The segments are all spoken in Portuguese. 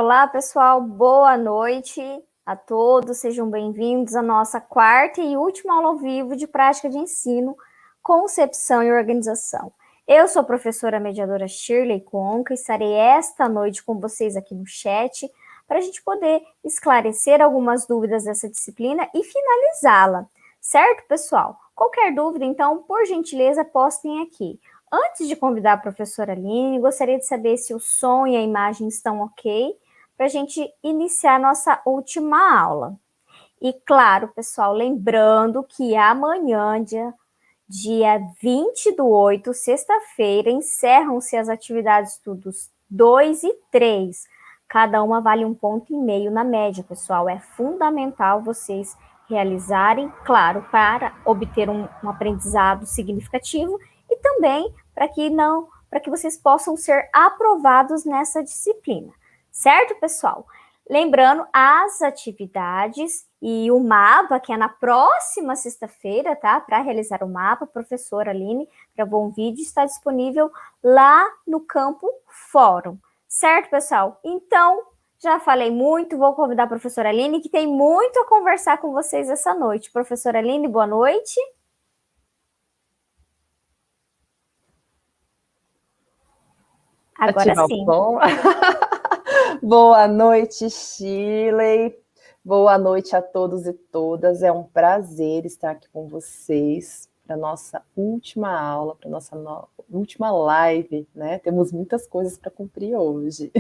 Olá, pessoal, boa noite a todos, sejam bem-vindos à nossa quarta e última aula ao vivo de prática de ensino, concepção e organização. Eu sou a professora mediadora Shirley Conca, estarei esta noite com vocês aqui no chat para a gente poder esclarecer algumas dúvidas dessa disciplina e finalizá-la, certo, pessoal? Qualquer dúvida, então, por gentileza, postem aqui. Antes de convidar a professora Aline, gostaria de saber se o som e a imagem estão ok para a gente iniciar a nossa última aula. E claro, pessoal, lembrando que amanhã, dia 20/8, sexta-feira, encerram-se as atividades estudos 2 e 3. Cada uma vale 1,5 ponto na média, pessoal. É fundamental vocês realizarem, claro, para obter um aprendizado significativo e também para que vocês possam ser aprovados nessa disciplina. Certo, pessoal? Lembrando, as atividades e o mapa, que é na próxima sexta-feira, tá? Para realizar o mapa, a professora Aline gravou um vídeo, está disponível lá no campo Fórum. Certo, pessoal? Então, já falei muito, vou convidar a professora Aline, que tem muito a conversar com vocês essa noite. Professora Aline, boa noite. Agora sim. Boa noite, Shirley. Boa noite a todos e todas. É um prazer estar aqui com vocês para a nossa última aula, para a nossa última live, né? Temos muitas coisas para cumprir hoje.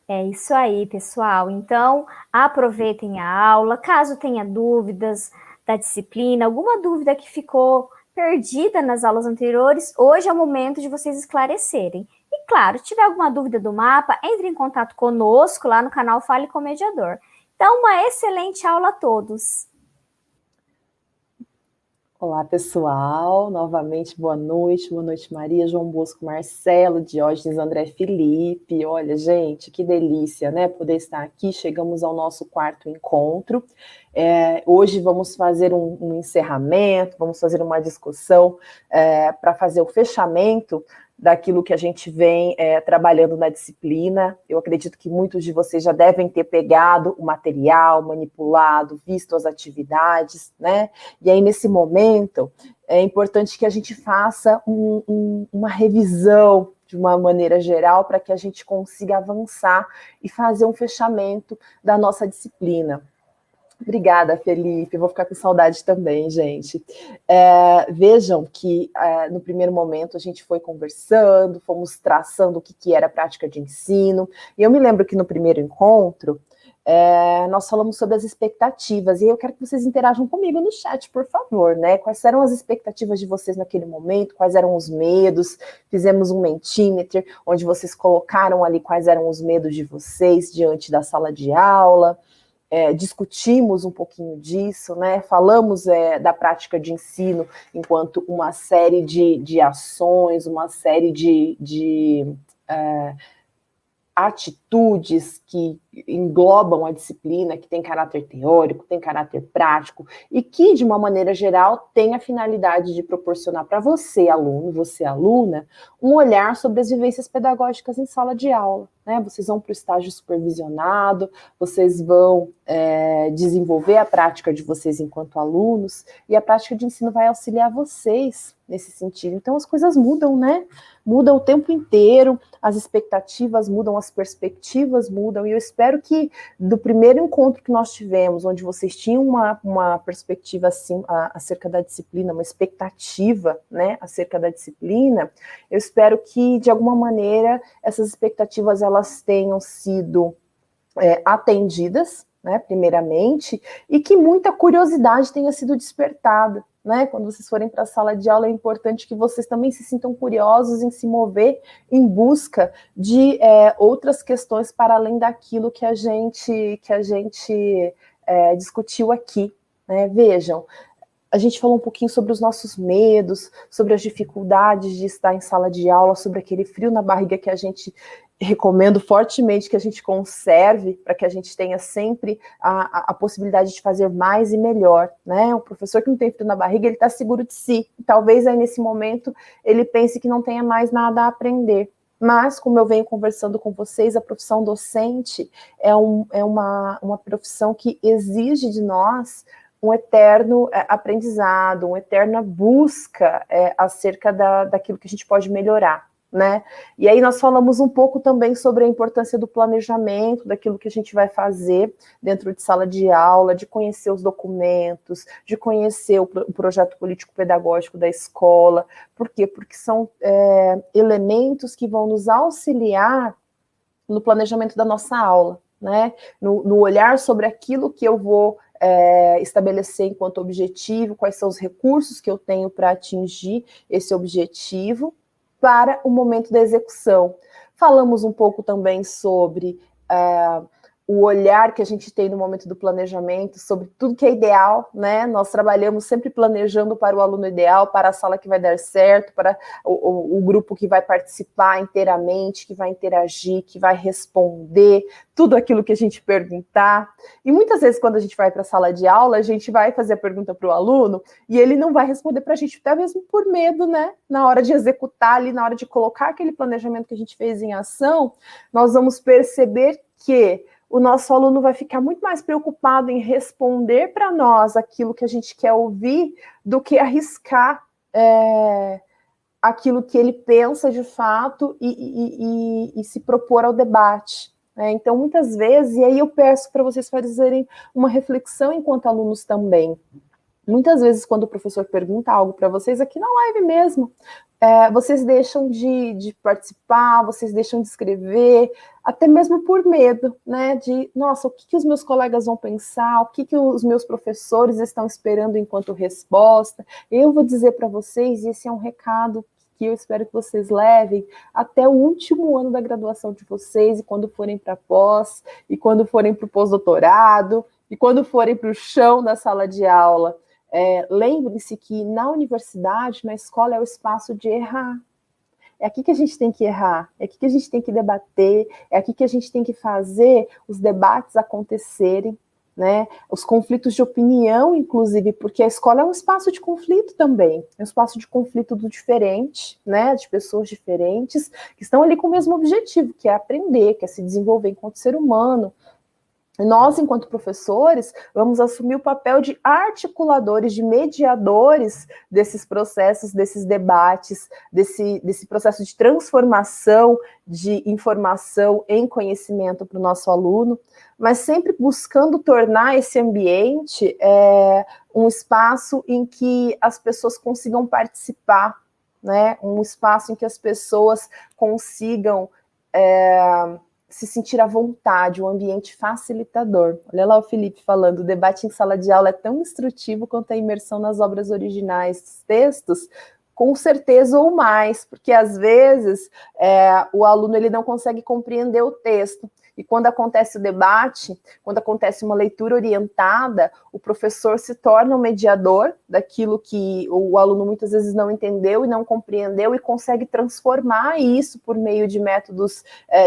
É isso aí, pessoal. Então, aproveitem a aula. Caso tenha dúvidas da disciplina, alguma dúvida que ficou perdida nas aulas anteriores, hoje é o momento de vocês esclarecerem. E claro, se tiver alguma dúvida do mapa, entre em contato conosco lá no canal Fale com o Mediador. Então, uma excelente aula a todos. Olá, pessoal. Novamente, boa noite Maria, João Bosco, Marcelo, Diógenes, André Felipe. Olha, gente, que delícia, né? Poder estar aqui. Chegamos ao nosso quarto encontro. Hoje vamos fazer um encerramento, vamos fazer uma discussão para fazer o fechamento daquilo que a gente vem trabalhando na disciplina. Eu acredito que muitos de vocês já devem ter pegado o material, manipulado, visto as atividades, né? E aí, nesse momento, é importante que a gente faça uma revisão de uma maneira geral para que a gente consiga avançar e fazer um fechamento da nossa disciplina. Obrigada, Felipe. Vou ficar com saudade também, gente. Vejam que no primeiro momento a gente foi conversando, fomos traçando o que era a prática de ensino. E eu me lembro que no primeiro encontro nós falamos sobre as expectativas. E eu quero que vocês interajam comigo no chat, por favor, né? Quais eram as expectativas de vocês naquele momento? Quais eram os medos? Fizemos um Mentimeter, onde vocês colocaram ali quais eram os medos de vocês diante da sala de aula. Discutimos um pouquinho disso, né? Falamos da prática de ensino enquanto uma série de ações, uma série de atitudes que englobam a disciplina, que tem caráter teórico, tem caráter prático, e que, de uma maneira geral, tem a finalidade de proporcionar para você, aluno, você, aluna, um olhar sobre as vivências pedagógicas em sala de aula, né? Vocês vão para o estágio supervisionado, vocês vão desenvolver a prática de vocês enquanto alunos, e a prática de ensino vai auxiliar vocês nesse sentido. Então, as coisas mudam, né? Mudam o tempo inteiro, as expectativas mudam, as perspectivas mudam, e eu espero que do primeiro encontro que nós tivemos, onde vocês tinham uma perspectiva assim, acerca da disciplina, uma expectativa, né, acerca da disciplina, eu espero que, de alguma maneira, essas expectativas elas tenham sido atendidas, né, primeiramente, e que muita curiosidade tenha sido despertada, né? Quando vocês forem para a sala de aula, é importante que vocês também se sintam curiosos em se mover em busca de outras questões para além daquilo que a gente discutiu aqui, né? Vejam, a gente falou um pouquinho sobre os nossos medos, sobre as dificuldades de estar em sala de aula, sobre aquele frio na barriga que a gente recomendo fortemente que a gente conserve, para que a gente tenha sempre a possibilidade de fazer mais e melhor, né? O professor que não tem frio na barriga, ele está seguro de si. Talvez aí nesse momento ele pense que não tenha mais nada a aprender. Mas, como eu venho conversando com vocês, a profissão docente é uma profissão que exige de nós um eterno aprendizado, uma eterna busca acerca daquilo que a gente pode melhorar, né? E aí nós falamos um pouco também sobre a importância do planejamento, daquilo que a gente vai fazer dentro de sala de aula, de conhecer os documentos, de conhecer o projeto político-pedagógico da escola. Por quê? Porque são elementos que vão nos auxiliar no planejamento da nossa aula, né? No olhar sobre aquilo que eu vou estabelecer enquanto objetivo, quais são os recursos que eu tenho para atingir esse objetivo, para o momento da execução. Falamos um pouco também sobre o olhar que a gente tem no momento do planejamento, sobre tudo que é ideal, né? Nós trabalhamos sempre planejando para o aluno ideal, para a sala que vai dar certo, para o grupo que vai participar inteiramente, que vai interagir, que vai responder tudo aquilo que a gente perguntar. E muitas vezes, quando a gente vai para a sala de aula, a gente vai fazer a pergunta para o aluno e ele não vai responder para a gente, até mesmo por medo, né? Na hora de executar ali, na hora de colocar aquele planejamento que a gente fez em ação, nós vamos perceber que o nosso aluno vai ficar muito mais preocupado em responder para nós aquilo que a gente quer ouvir do que arriscar aquilo que ele pensa de fato e se propor ao debate. Então, muitas vezes, e aí eu peço para vocês fazerem uma reflexão enquanto alunos também. Muitas vezes, quando o professor pergunta algo para vocês, aqui na live mesmo, vocês deixam de participar, vocês deixam de escrever, até mesmo por medo, né? De, nossa, o que os meus colegas vão pensar, o que os meus professores estão esperando enquanto resposta. Eu vou dizer para vocês, e esse é um recado que eu espero que vocês levem até o último ano da graduação de vocês, e quando forem para pós, e quando forem para o pós-doutorado, e quando forem para o chão da sala de aula. Lembre-se que na universidade, na escola, é o espaço de errar. É aqui que a gente tem que errar, é aqui que a gente tem que debater, é aqui que a gente tem que fazer os debates acontecerem, né? Os conflitos de opinião, inclusive, porque a escola é um espaço de conflito também, é um espaço de conflito do diferente, né? De pessoas diferentes que estão ali com o mesmo objetivo, que é aprender, que é se desenvolver enquanto ser humano. Nós, enquanto professores, vamos assumir o papel de articuladores, de mediadores desses processos, desses debates, desse processo de transformação de informação em conhecimento para o nosso aluno, mas sempre buscando tornar esse ambiente um espaço em que as pessoas consigam participar, né? Um espaço em que as pessoas consigam se sentir à vontade, um ambiente facilitador. Olha lá o Felipe falando, o debate em sala de aula é tão instrutivo quanto a imersão nas obras originais dos textos, com certeza ou mais, porque às vezes o aluno ele não consegue compreender o texto, e quando acontece o debate, quando acontece uma leitura orientada, o professor se torna um mediador daquilo que o aluno muitas vezes não entendeu e não compreendeu e consegue transformar isso por meio de métodos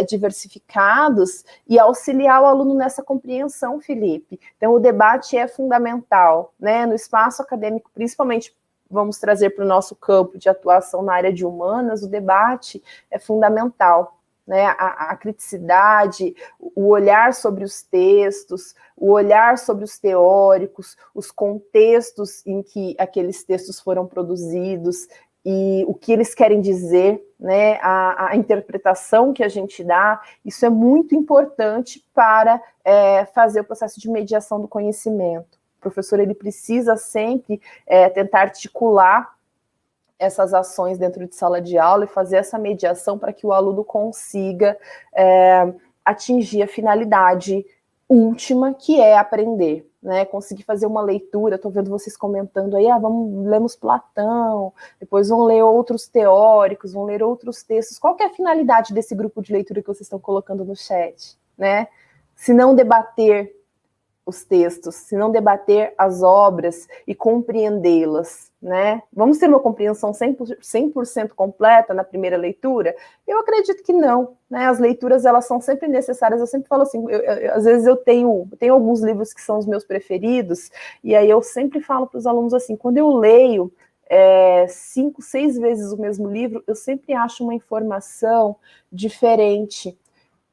diversificados e auxiliar o aluno nessa compreensão, Felipe. Então, o debate é fundamental, né? No espaço acadêmico, principalmente, vamos trazer para o nosso campo de atuação na área de humanas, o debate é fundamental. Né, a criticidade, o olhar sobre os textos, o olhar sobre os teóricos, os contextos em que aqueles textos foram produzidos e o que eles querem dizer, né, a interpretação que a gente dá, isso é muito importante para fazer o processo de mediação do conhecimento. O professor ele precisa sempre tentar articular essas ações dentro de sala de aula e fazer essa mediação para que o aluno consiga atingir a finalidade última, que é aprender, né? Conseguir fazer uma leitura. Estou vendo vocês comentando aí, lemos Platão, depois vão ler outros teóricos, vão ler outros textos. Qual que é a finalidade desse grupo de leitura que vocês estão colocando no chat, né? Se não debater os textos, se não debater as obras e compreendê-las, né? Vamos ter uma compreensão 100% completa na primeira leitura? Eu acredito que não, né? As leituras, elas são sempre necessárias. Eu sempre falo assim, às vezes eu tenho alguns livros que são os meus preferidos, e aí eu sempre falo para os alunos assim, quando eu leio 5, 6 vezes o mesmo livro, eu sempre acho uma informação diferente,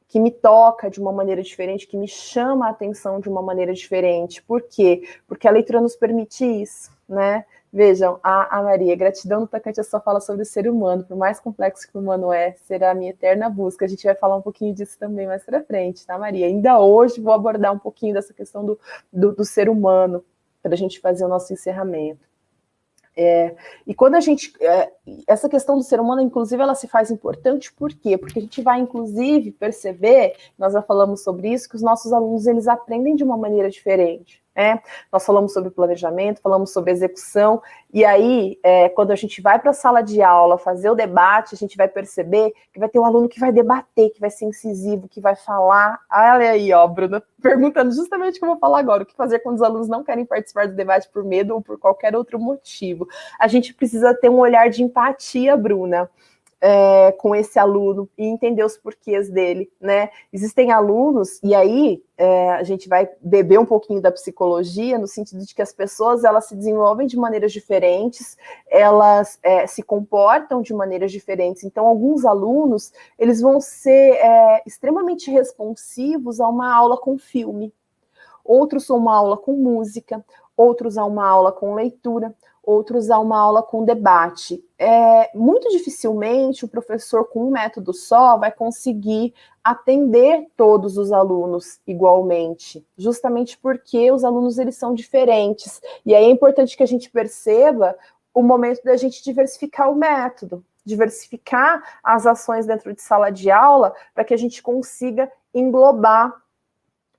que me toca de uma maneira diferente, que me chama a atenção de uma maneira diferente. Por quê? Porque a leitura nos permite isso, né? Vejam, a Maria, gratidão no tocante a sua fala sobre o ser humano, por mais complexo que o humano será a minha eterna busca. A gente vai falar um pouquinho disso também mais pra frente, tá, Maria? Ainda hoje vou abordar um pouquinho dessa questão do ser humano, para a gente fazer o nosso encerramento. E quando a gente... essa questão do ser humano, inclusive, ela se faz importante, por quê? Porque a gente vai, inclusive, perceber, nós já falamos sobre isso, que os nossos alunos, eles aprendem de uma maneira diferente. Nós falamos sobre planejamento, falamos sobre execução, e aí, quando a gente vai para a sala de aula fazer o debate, a gente vai perceber que vai ter um aluno que vai debater, que vai ser incisivo, que vai falar. Olha aí, ó, Bruna, perguntando justamente o que eu vou falar agora, o que fazer quando os alunos não querem participar do debate por medo ou por qualquer outro motivo. A gente precisa ter um olhar de empatia, Bruna, com esse aluno e entender os porquês dele, né? Existem alunos, e aí a gente vai beber um pouquinho da psicologia, no sentido de que as pessoas, elas se desenvolvem de maneiras diferentes, elas se comportam de maneiras diferentes. Então, alguns alunos, eles vão ser extremamente responsivos a uma aula com filme, outros a uma aula com música, outros a uma aula com leitura, outros a uma aula com debate. Muito dificilmente o professor com um método só vai conseguir atender todos os alunos igualmente, justamente porque os alunos, eles são diferentes. E aí é importante que a gente perceba o momento da gente diversificar o método, diversificar as ações dentro de sala de aula, para que a gente consiga englobar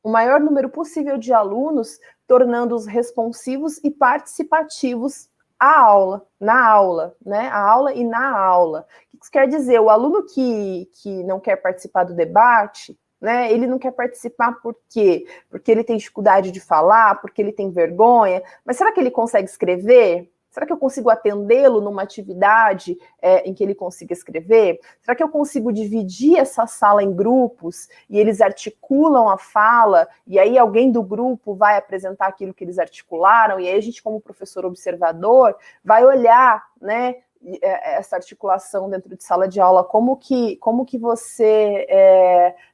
o maior número possível de alunos, tornando-os responsivos e participativos à aula, na aula, né? A aula e na aula. O que isso quer dizer? O aluno que não quer participar do debate, né? Ele não quer participar por quê? Porque ele tem dificuldade de falar, porque ele tem vergonha. Mas será que ele consegue escrever? Será que eu consigo atendê-lo numa atividade em que ele consiga escrever? Será que eu consigo dividir essa sala em grupos e eles articulam a fala e aí alguém do grupo vai apresentar aquilo que eles articularam e aí a gente, como professor observador, vai olhar, né, essa articulação dentro de sala de aula, como que você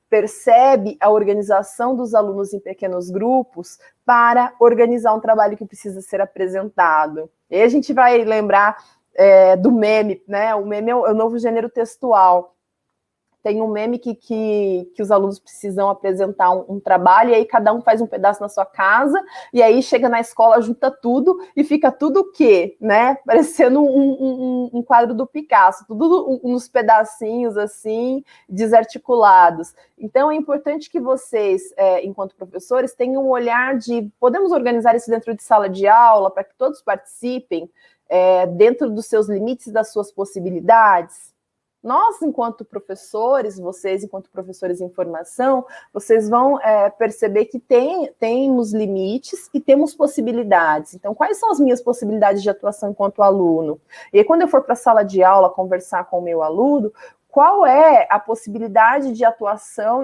percebe a organização dos alunos em pequenos grupos para organizar um trabalho que precisa ser apresentado. E aí a gente vai lembrar do meme, né? O meme é o novo gênero textual. Tem um meme que os alunos precisam apresentar um trabalho, e aí cada um faz um pedaço na sua casa, e aí chega na escola, junta tudo, e fica tudo o quê? Né? Parecendo um quadro do Picasso, tudo uns pedacinhos assim, desarticulados. Então é importante que vocês, enquanto professores, tenham um olhar de, podemos organizar isso dentro de sala de aula, para que todos participem, dentro dos seus limites e das suas possibilidades? Nós, enquanto professores, vocês, enquanto professores em formação, vocês vão perceber que temos limites e temos possibilidades. Então, quais são as minhas possibilidades de atuação enquanto aluno? E aí, quando eu for para a sala de aula conversar com o meu aluno, qual é a possibilidade de atuação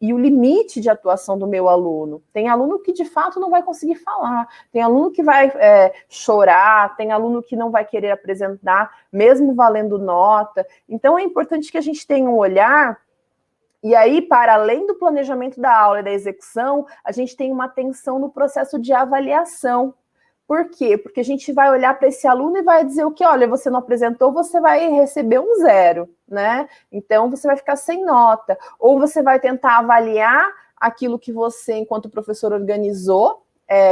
e o limite de atuação do meu aluno? Tem aluno que, de fato, não vai conseguir falar, tem aluno que vai chorar, tem aluno que não vai querer apresentar, mesmo valendo nota. Então, é importante que a gente tenha um olhar, e aí, para além do planejamento da aula e da execução, a gente tem uma atenção no processo de avaliação. Por quê? Porque a gente vai olhar para esse aluno e vai dizer o que, olha, você não apresentou, você vai receber um 0, né? Então, você vai ficar sem nota. Ou você vai tentar avaliar aquilo que você, enquanto professor, organizou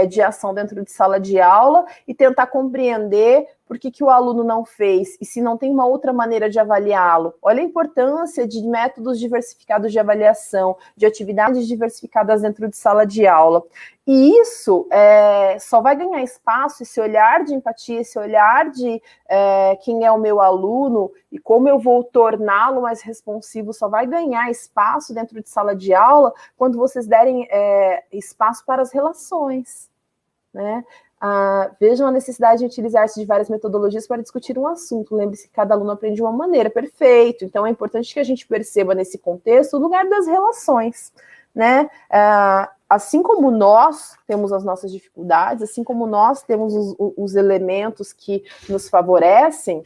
de ação dentro de sala de aula e tentar compreender por que o aluno não fez e se não tem uma outra maneira de avaliá-lo. Olha a importância de métodos diversificados de avaliação, de atividades diversificadas dentro de sala de aula. E isso só vai ganhar espaço, esse olhar de empatia, esse olhar de quem é o meu aluno e como eu vou torná-lo mais responsivo, só vai ganhar espaço dentro de sala de aula quando vocês derem espaço para as relações, né? Vejam a necessidade de utilizar-se de várias metodologias para discutir um assunto. Lembre-se que cada aluno aprende de uma maneira, perfeito. Então é importante que a gente perceba nesse contexto o lugar das relações, né? assim como nós temos as nossas dificuldades, assim como nós temos os elementos que nos favorecem,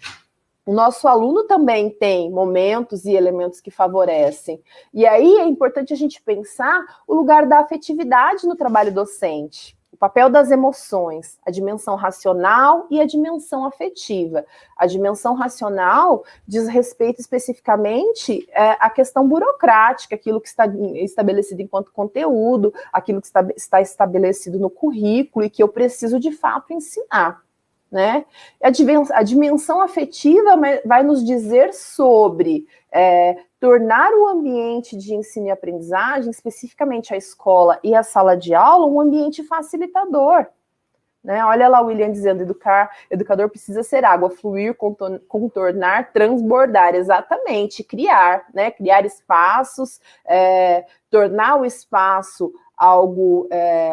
o nosso aluno também tem momentos e elementos que favorecem. E aí é importante a gente pensar o lugar da afetividade no trabalho docente, o papel das emoções, a dimensão racional e a dimensão afetiva. A dimensão racional diz respeito especificamente à questão burocrática, aquilo que está estabelecido enquanto conteúdo, aquilo que está estabelecido no currículo e que eu preciso de fato ensinar. Né? A dimensão afetiva vai nos dizer sobre tornar o ambiente de ensino e aprendizagem, especificamente a escola e a sala de aula, um ambiente facilitador. Né? Olha lá o William dizendo, educador precisa ser água, fluir, contornar, transbordar, exatamente, criar, né? Criar espaços, tornar o espaço algo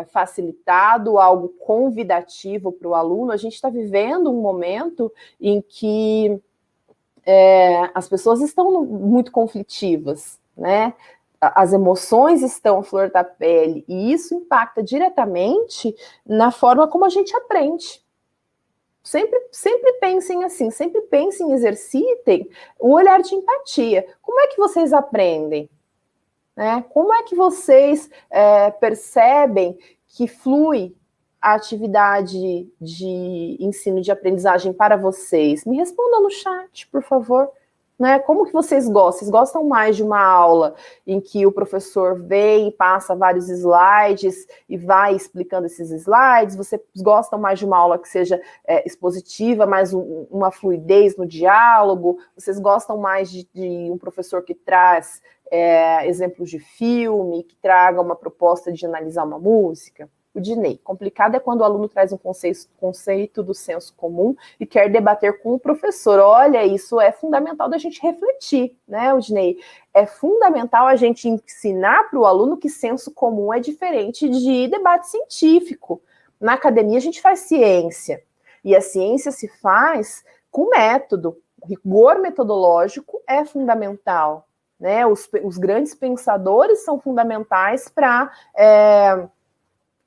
facilitado, algo convidativo para o aluno. A gente está vivendo um momento em que as pessoas estão muito conflitivas, né? As emoções estão à flor da pele, e isso impacta diretamente na forma como a gente aprende. Sempre pensem assim, sempre pensem, exercitem o olhar de empatia. Como é que vocês aprendem? Né? Como é que vocês percebem que flui a atividade de ensino e de aprendizagem para vocês? Me respondam no chat, por favor. Né? Como que vocês gostam? Vocês gostam mais de uma aula em que o professor vem e passa vários slides e vai explicando esses slides? Vocês gostam mais de uma aula que seja expositiva, mais uma fluidez no diálogo? Vocês gostam mais de um professor que traz exemplos de filme, que traga uma proposta de analisar uma música? O Dinei, complicado é quando o aluno traz um conceito do senso comum e quer debater com o professor. Olha, isso é fundamental da gente refletir, né, o Dinei? É fundamental a gente ensinar para o aluno que senso comum é diferente de debate científico. Na academia a gente faz ciência, e a ciência se faz com método. O rigor metodológico é fundamental, né? Os grandes pensadores são fundamentais para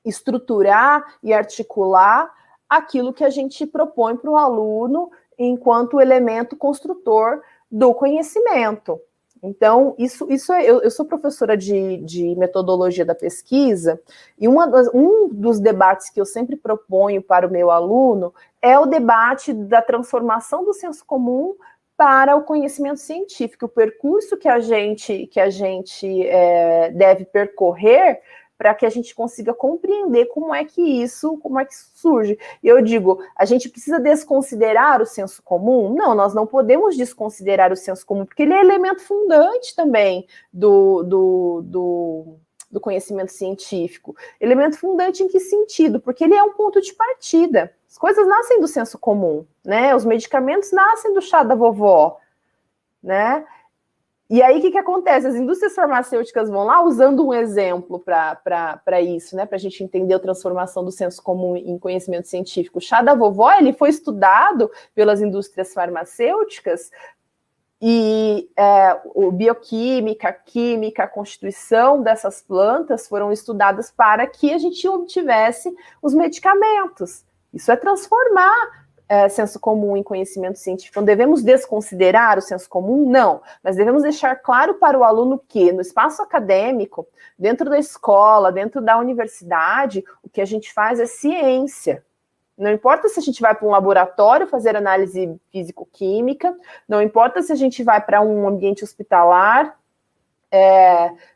estruturar e articular aquilo que a gente propõe para o aluno enquanto elemento construtor do conhecimento. Então, eu sou professora de metodologia da pesquisa, e um dos debates que eu sempre proponho para o meu aluno é o debate da transformação do senso comum para o conhecimento científico, o percurso que a gente deve percorrer para que a gente consiga compreender como é que isso surge. E eu digo, a gente precisa desconsiderar o senso comum? Não, nós não podemos desconsiderar o senso comum, porque ele é elemento fundante também do conhecimento científico. Elemento fundante em que sentido? Porque ele é um ponto de partida. As coisas nascem do senso comum, né? Os medicamentos nascem do chá da vovó, né? E aí, o que acontece? As indústrias farmacêuticas vão lá usando um exemplo para isso, né? Para a gente entender a transformação do senso comum em conhecimento científico. O chá da vovó, ele foi estudado pelas indústrias farmacêuticas e bioquímica, química, a constituição dessas plantas foram estudadas para que a gente obtivesse os medicamentos. Isso é transformar senso comum em conhecimento científico. Não devemos desconsiderar o senso comum? Não, mas devemos deixar claro para o aluno que no espaço acadêmico, dentro da escola, dentro da universidade, o que a gente faz é ciência. Não importa se a gente vai para um laboratório fazer análise físico-química, não importa se a gente vai para um ambiente hospitalar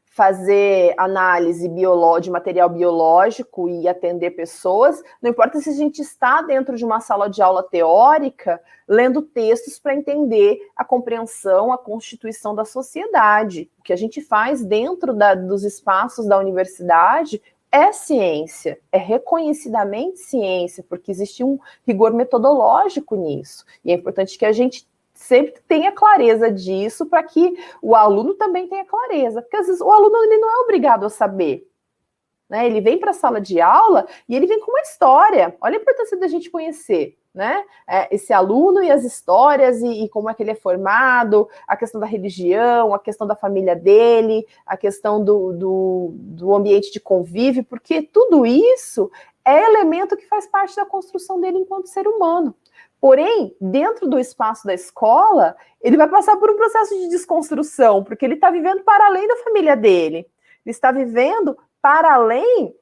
fazer análise de material biológico e atender pessoas, não importa se a gente está dentro de uma sala de aula teórica, lendo textos para entender a compreensão, a constituição da sociedade. O que a gente faz dentro dos espaços da universidade é ciência, é reconhecidamente ciência, porque existe um rigor metodológico nisso. E é importante que a gente sempre tenha clareza disso para que o aluno também tenha clareza, porque às vezes o aluno ele não é obrigado a saber, né? Ele vem para a sala de aula e ele vem com uma história. Olha a importância da gente conhecer, né? Esse aluno e as histórias e como é que ele é formado, a questão da religião, a questão da família dele, a questão do ambiente de convívio, porque tudo isso é elemento que faz parte da construção dele enquanto ser humano. Porém, dentro do espaço da escola, ele vai passar por um processo de desconstrução, porque ele está vivendo para além da família dele, ele está vivendo para além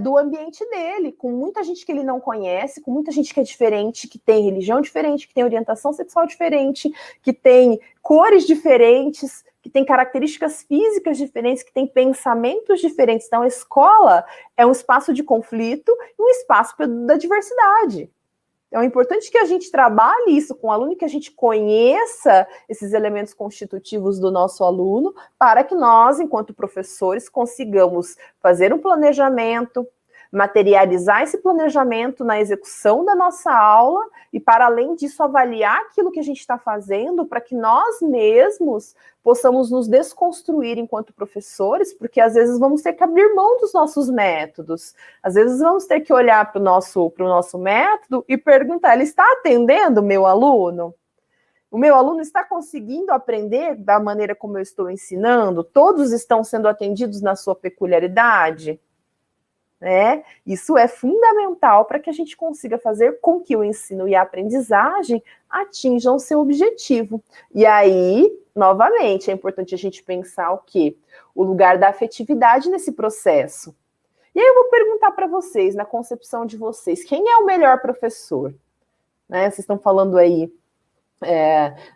do ambiente dele, com muita gente que ele não conhece, com muita gente que é diferente, que tem religião diferente, que tem orientação sexual diferente, que tem cores diferentes, que tem características físicas diferentes, que tem pensamentos diferentes. Então, a escola é um espaço de conflito e um espaço da diversidade. Então, é importante que a gente trabalhe isso com o aluno, que a gente conheça esses elementos constitutivos do nosso aluno, para que nós, enquanto professores, consigamos fazer um planejamento, materializar esse planejamento na execução da nossa aula e, para além disso, avaliar aquilo que a gente está fazendo para que nós mesmos possamos nos desconstruir enquanto professores, porque às vezes vamos ter que abrir mão dos nossos métodos, às vezes vamos ter que olhar para o nosso método e perguntar, ele está atendendo o meu aluno? O meu aluno está conseguindo aprender da maneira como eu estou ensinando? Todos estão sendo atendidos na sua peculiaridade? Isso é fundamental para que a gente consiga fazer com que o ensino e a aprendizagem atinjam o seu objetivo. E aí, novamente, é importante a gente pensar o quê? O lugar da afetividade nesse processo. E aí eu vou perguntar para vocês, na concepção de vocês, quem é o melhor professor? Vocês estão falando aí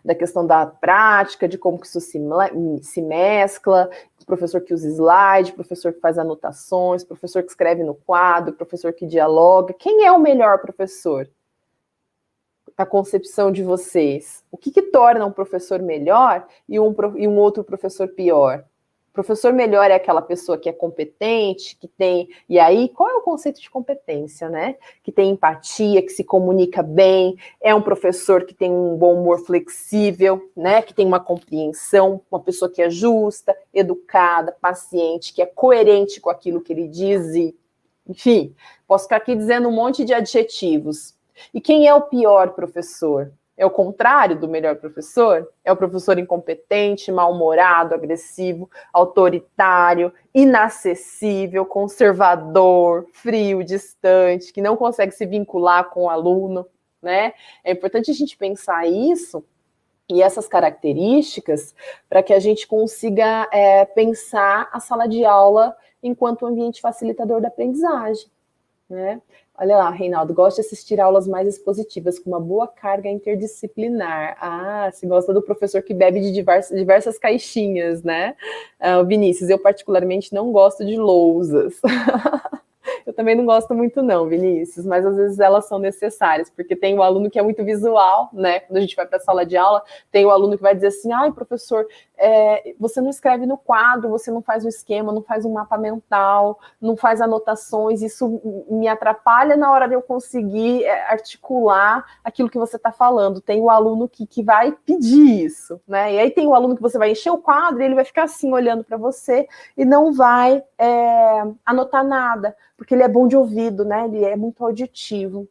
da questão da prática, de como que isso se mescla, professor que usa slide, professor que faz anotações, professor que escreve no quadro, professor que dialoga. Quem é o melhor professor? A concepção de vocês. O que torna um professor melhor e um outro professor pior? Professor melhor é aquela pessoa que é competente, que tem... E aí, qual é o conceito de competência, né? Que tem empatia, que se comunica bem, é um professor que tem um bom humor flexível, né? Que tem uma compreensão, uma pessoa que é justa, educada, paciente, que é coerente com aquilo que ele diz e... Enfim, posso ficar aqui dizendo um monte de adjetivos. E quem é o pior professor? É o contrário do melhor professor? É o professor incompetente, mal-humorado, agressivo, autoritário, inacessível, conservador, frio, distante, que não consegue se vincular com o aluno, né? É importante a gente pensar isso e essas características para que a gente consiga pensar a sala de aula enquanto um ambiente facilitador da aprendizagem, né? Olha lá, Reinaldo, gosta de assistir aulas mais expositivas, com uma boa carga interdisciplinar. Se gosta do professor que bebe de diversas caixinhas, né? Vinícius, eu particularmente não gosto de lousas. Eu também não gosto muito não, Vinícius, mas às vezes elas são necessárias, porque tem o aluno que é muito visual, né? Quando a gente vai para a sala de aula, tem o aluno que vai dizer assim, professor, você não escreve no quadro, você não faz um esquema, não faz um mapa mental, não faz anotações, isso me atrapalha na hora de eu conseguir articular aquilo que você está falando. Tem o aluno que vai pedir isso, né? E aí tem o aluno que você vai encher o quadro e ele vai ficar assim, olhando para você e não vai anotar nada, porque ele é bom de ouvido, né? Ele é muito auditivo.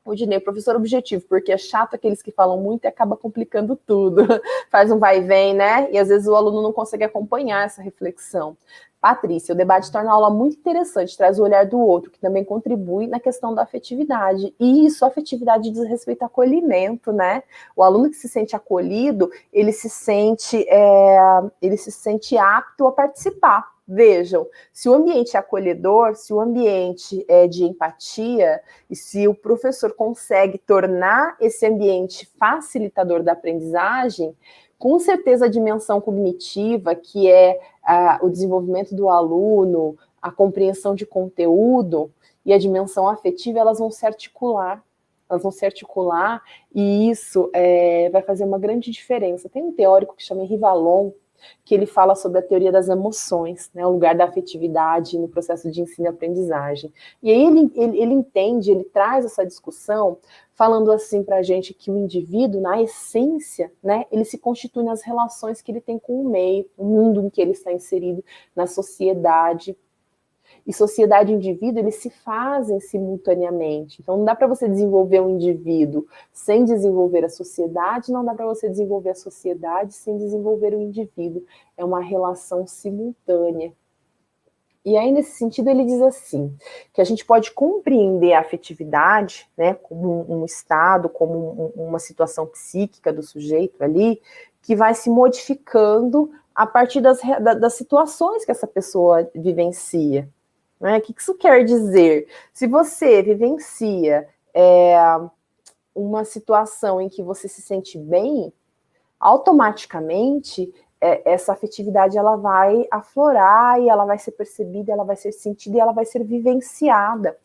O Dinei, professor objetivo, porque é chato aqueles que falam muito e acaba complicando tudo. Faz um vai e vem, né? E às vezes o aluno não consegue acompanhar essa reflexão. Patrícia, o debate torna a aula muito interessante, traz o olhar do outro, que também contribui na questão da afetividade. E isso, a afetividade diz respeito ao acolhimento, né? O aluno que se sente acolhido, ele se sente apto a participar. Vejam, se o ambiente é acolhedor, se o ambiente é de empatia, e se o professor consegue tornar esse ambiente facilitador da aprendizagem, com certeza a dimensão cognitiva, que é o desenvolvimento do aluno, a compreensão de conteúdo e a dimensão afetiva, elas vão se articular. E isso vai fazer uma grande diferença. Tem um teórico que chama Henri Vallon, que ele fala sobre a teoria das emoções, né, o lugar da afetividade no processo de ensino e aprendizagem. E aí ele entende, ele traz essa discussão falando assim para a gente que o indivíduo, na essência, né, ele se constitui nas relações que ele tem com o meio, o mundo em que ele está inserido, na sociedade. E sociedade e indivíduo, eles se fazem simultaneamente. Então, não dá para você desenvolver um indivíduo sem desenvolver a sociedade, não dá para você desenvolver a sociedade sem desenvolver o indivíduo. É uma relação simultânea. E aí, nesse sentido, ele diz assim, que a gente pode compreender a afetividade, né, como um estado, como uma situação psíquica do sujeito ali, que vai se modificando a partir das situações que essa pessoa vivencia. Né? O que isso quer dizer? Se você vivencia uma situação em que você se sente bem, automaticamente essa afetividade ela vai aflorar e ela vai ser percebida, ela vai ser sentida e ela vai ser vivenciada.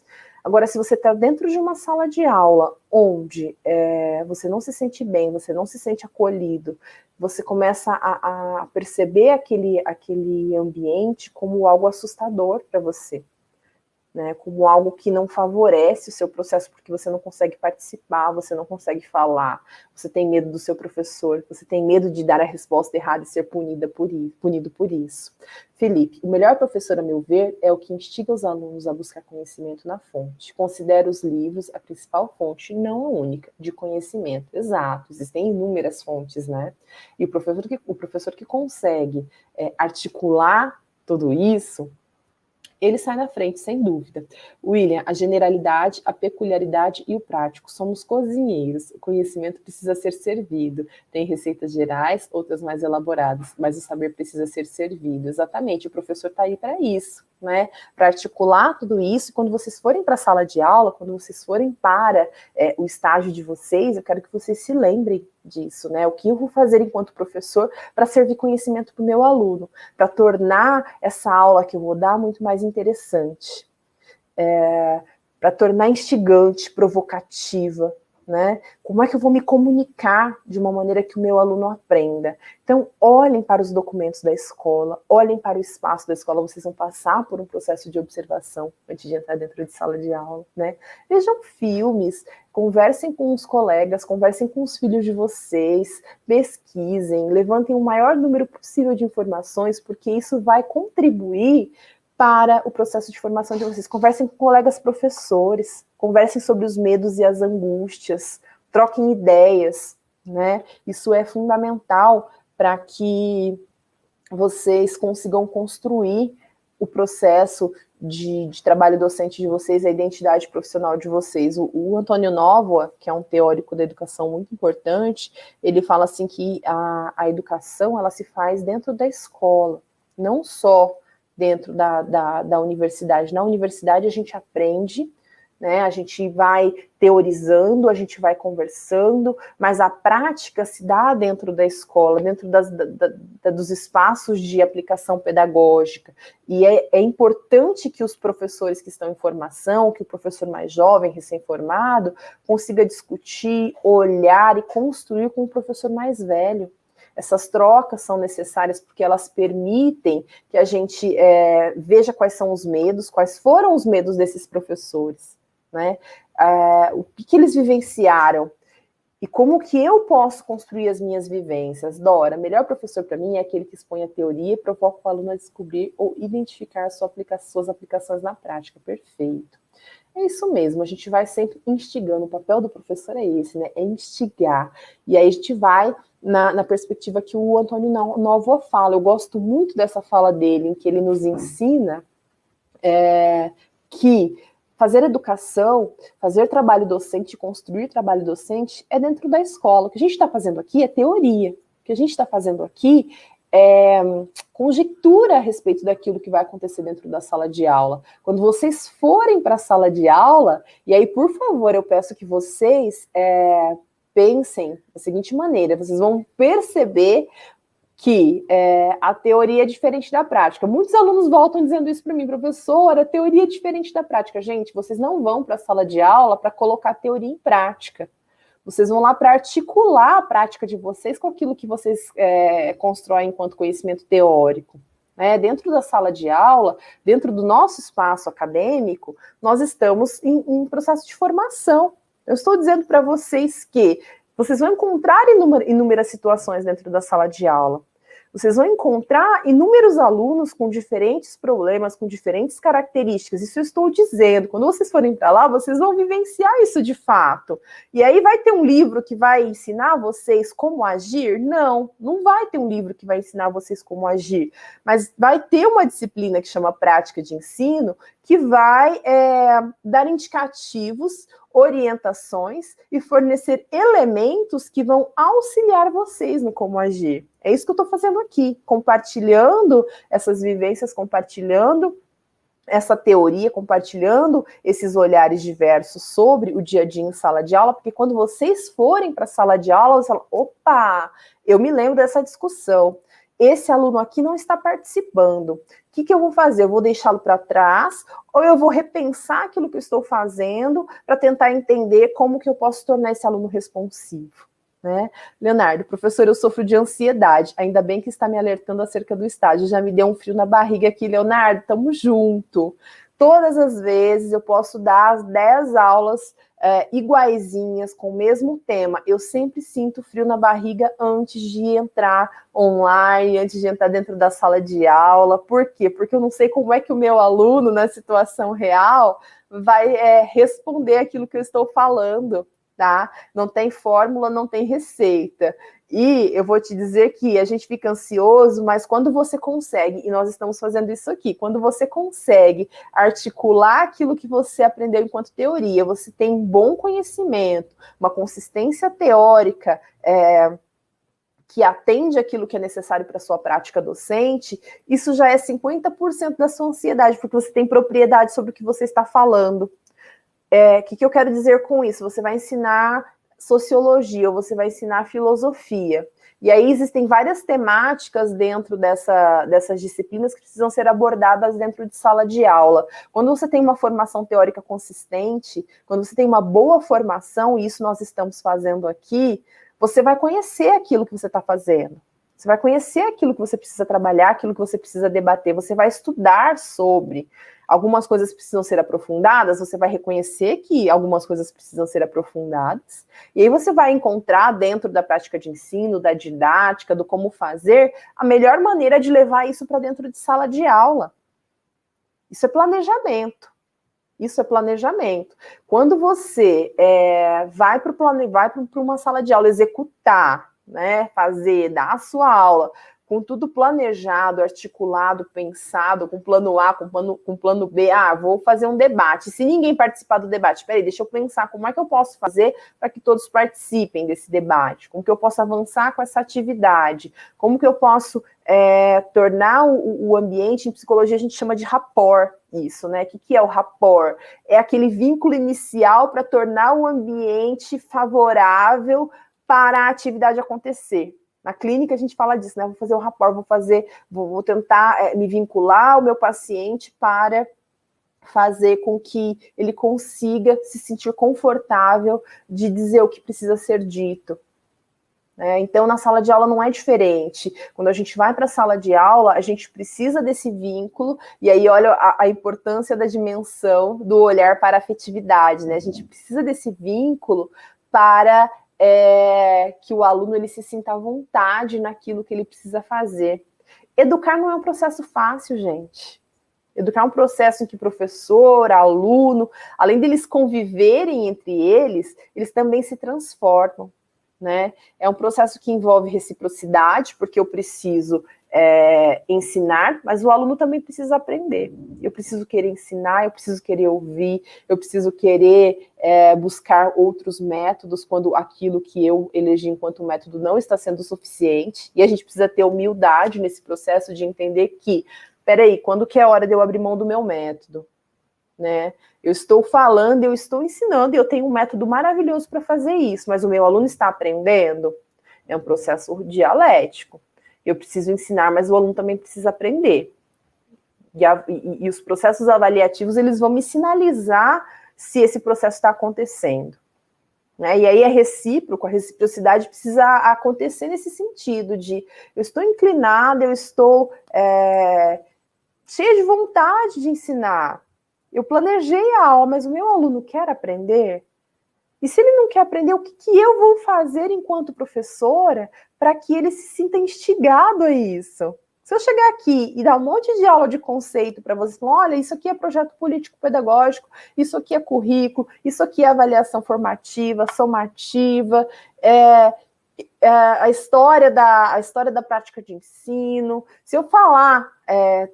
Agora, se você está dentro de uma sala de aula onde você não se sente bem, você não se sente acolhido, você começa a perceber aquele ambiente como algo assustador para você. Né, como algo que não favorece o seu processo, porque você não consegue participar, você não consegue falar, você tem medo do seu professor, você tem medo de dar a resposta errada e ser punido por isso. Felipe, o melhor professor, a meu ver, é o que instiga os alunos a buscar conhecimento na fonte. Considera os livros a principal fonte, não a única, de conhecimento. Exato, existem inúmeras fontes, né? E o professor que consegue articular tudo isso, ele sai na frente, sem dúvida. William, a generalidade, a peculiaridade e o prático. Somos cozinheiros. O conhecimento precisa ser servido. Tem receitas gerais, outras mais elaboradas, mas o saber precisa ser servido. Exatamente, o professor está aí para isso, né? Para articular tudo isso. Quando vocês forem para a sala de aula, quando vocês forem para o estágio de vocês, eu quero que vocês se lembrem disso, né? O que eu vou fazer enquanto professor para servir conhecimento para o meu aluno, para tornar essa aula que eu vou dar muito mais interessante, para tornar instigante, provocativa, né? Como é que eu vou me comunicar de uma maneira que o meu aluno aprenda? Então, olhem para os documentos da escola, olhem para o espaço da escola, vocês vão passar por um processo de observação antes de entrar dentro de sala de aula, né? Vejam filmes, conversem com os colegas, conversem com os filhos de vocês, pesquisem, levantem o maior número possível de informações, porque isso vai contribuir para o processo de formação de vocês. Conversem com colegas professores, conversem sobre os medos e as angústias, troquem ideias, né? Isso é fundamental para que vocês consigam construir o processo de trabalho docente de vocês, a identidade profissional de vocês. O Antônio Nóvoa, que é um teórico da educação muito importante, ele fala assim que a educação ela se faz dentro da escola, não só dentro da universidade. Na universidade a gente aprende, né? A gente vai teorizando, a gente vai conversando, mas a prática se dá dentro da escola, dentro dos espaços de aplicação pedagógica. E é importante que os professores que estão em formação, que o professor mais jovem, recém-formado, consiga discutir, olhar e construir com o professor mais velho. Essas trocas são necessárias porque elas permitem que a gente veja quais são os medos, quais foram os medos desses professores, né? O que eles vivenciaram e como que eu posso construir as minhas vivências. Dora, melhor professor para mim é aquele que expõe a teoria e provoca o aluno a descobrir ou identificar suas aplicações na prática. Perfeito. É isso mesmo, a gente vai sempre instigando, o papel do professor é esse, né? É instigar. E aí a gente vai na perspectiva que o Antônio Nóvoa fala. Eu gosto muito dessa fala dele, em que ele nos ensina que fazer educação, fazer trabalho docente, construir trabalho docente é dentro da escola. O que a gente está fazendo aqui é teoria. O que a gente está fazendo aqui é conjectura a respeito daquilo que vai acontecer dentro da sala de aula. Quando vocês forem para a sala de aula, e aí, por favor, eu peço que vocês pensem da seguinte maneira, vocês vão perceber que a teoria é diferente da prática. Muitos alunos voltam dizendo isso para mim, professora, a teoria é diferente da prática. Gente, vocês não vão para a sala de aula para colocar a teoria em prática. Vocês vão lá para articular a prática de vocês com aquilo que vocês constroem enquanto conhecimento teórico. Dentro da sala de aula, dentro do nosso espaço acadêmico, nós estamos em processo de formação. Eu estou dizendo para vocês que vocês vão encontrar inúmeras situações dentro da sala de aula. Vocês vão encontrar inúmeros alunos com diferentes problemas, com diferentes características. Isso eu estou dizendo. Quando vocês forem para lá, vocês vão vivenciar isso de fato. E aí vai ter um livro que vai ensinar vocês como agir? Não, não vai ter um livro que vai ensinar vocês como agir. Mas vai ter uma disciplina que chama prática de ensino, que vai dar indicativos, orientações e fornecer elementos que vão auxiliar vocês no como agir. É isso que eu estou fazendo aqui, compartilhando essas vivências, compartilhando essa teoria, compartilhando esses olhares diversos sobre o dia a dia em sala de aula, porque quando vocês forem para a sala de aula, vocês falam, opa, eu me lembro dessa discussão. Esse aluno aqui não está participando. O que eu vou fazer? Eu vou deixá-lo para trás ou eu vou repensar aquilo que eu estou fazendo para tentar entender como que eu posso tornar esse aluno responsivo, né? Leonardo, professor, eu sofro de ansiedade. Ainda bem que está me alertando acerca do estágio. Já me deu um frio na barriga aqui, Leonardo. Tamo junto. Todas as vezes eu posso dar as 10 aulas iguaizinhas, com o mesmo tema. Eu sempre sinto frio na barriga antes de entrar online, antes de entrar dentro da sala de aula. Por quê? Porque eu não sei como é que o meu aluno, na situação real, vai responder aquilo que eu estou falando, tá? Não tem fórmula, não tem receita. E eu vou te dizer que a gente fica ansioso, mas quando você consegue, e nós estamos fazendo isso aqui, quando você consegue articular aquilo que você aprendeu enquanto teoria, você tem um bom conhecimento, uma consistência teórica, que atende aquilo que é necessário para a sua prática docente, isso já é 50% da sua ansiedade, porque você tem propriedade sobre o que você está falando. O que eu quero dizer com isso? Você vai ensinar sociologia, ou você vai ensinar filosofia. E aí existem várias temáticas dentro dessas disciplinas que precisam ser abordadas dentro de sala de aula. Quando você tem uma formação teórica consistente, quando você tem uma boa formação, e isso nós estamos fazendo aqui, você vai conhecer aquilo que você está fazendo. Você vai conhecer aquilo que você precisa trabalhar, aquilo que você precisa debater, você vai estudar sobre. Algumas coisas precisam ser aprofundadas, você vai reconhecer que algumas coisas precisam ser aprofundadas, e aí você vai encontrar dentro da prática de ensino, da didática, do como fazer, a melhor maneira de levar isso para dentro de sala de aula. Isso é planejamento. Isso é planejamento. Quando você vai para uma sala de aula executar, né, fazer, dar a sua aula, com tudo planejado, articulado, pensado, com plano A, com plano B, vou fazer um debate. Se ninguém participar do debate, peraí, deixa eu pensar como é que eu posso fazer para que todos participem desse debate, como que eu posso avançar com essa atividade, como que eu posso tornar o ambiente, em psicologia a gente chama de rapport, isso, né? O que é o rapport? É aquele vínculo inicial para tornar o ambiente favorável para a atividade acontecer. Na clínica a gente fala disso, né? Vou fazer o rapport, vou tentar me vincular ao meu paciente para fazer com que ele consiga se sentir confortável de dizer o que precisa ser dito. Então, na sala de aula não é diferente. Quando a gente vai para a sala de aula, a gente precisa desse vínculo, e aí olha a importância da dimensão do olhar para a afetividade, né? A gente precisa desse vínculo para que o aluno ele se sinta à vontade naquilo que ele precisa fazer. Educar não é um processo fácil, gente. Educar é um processo em que professor, aluno, além deles conviverem entre eles também se transformam, né? É um processo que envolve reciprocidade, porque eu preciso ensinar, mas o aluno também precisa aprender. Eu preciso querer ensinar, eu preciso querer ouvir, eu preciso querer buscar outros métodos quando aquilo que eu elegi enquanto método não está sendo suficiente, e a gente precisa ter humildade nesse processo de entender que, peraí, quando que é a hora de eu abrir mão do meu método? Né? Eu estou falando, eu estou ensinando, e eu tenho um método maravilhoso para fazer isso, mas o meu aluno está aprendendo? É um processo dialético. Eu preciso ensinar, mas o aluno também precisa aprender. E os processos avaliativos, eles vão me sinalizar se esse processo está acontecendo. Né? E aí é recíproco, a reciprocidade precisa acontecer nesse sentido de eu estou inclinada, eu estou cheia de vontade de ensinar. Eu planejei a aula, mas o meu aluno quer aprender? E se ele não quer aprender, o que eu vou fazer enquanto professora para que ele se sinta instigado a isso? Se eu chegar aqui e dar um monte de aula de conceito para vocês, olha, isso aqui é projeto político-pedagógico, isso aqui é currículo, isso aqui é avaliação formativa, somativa, a história da prática de ensino. Se eu falar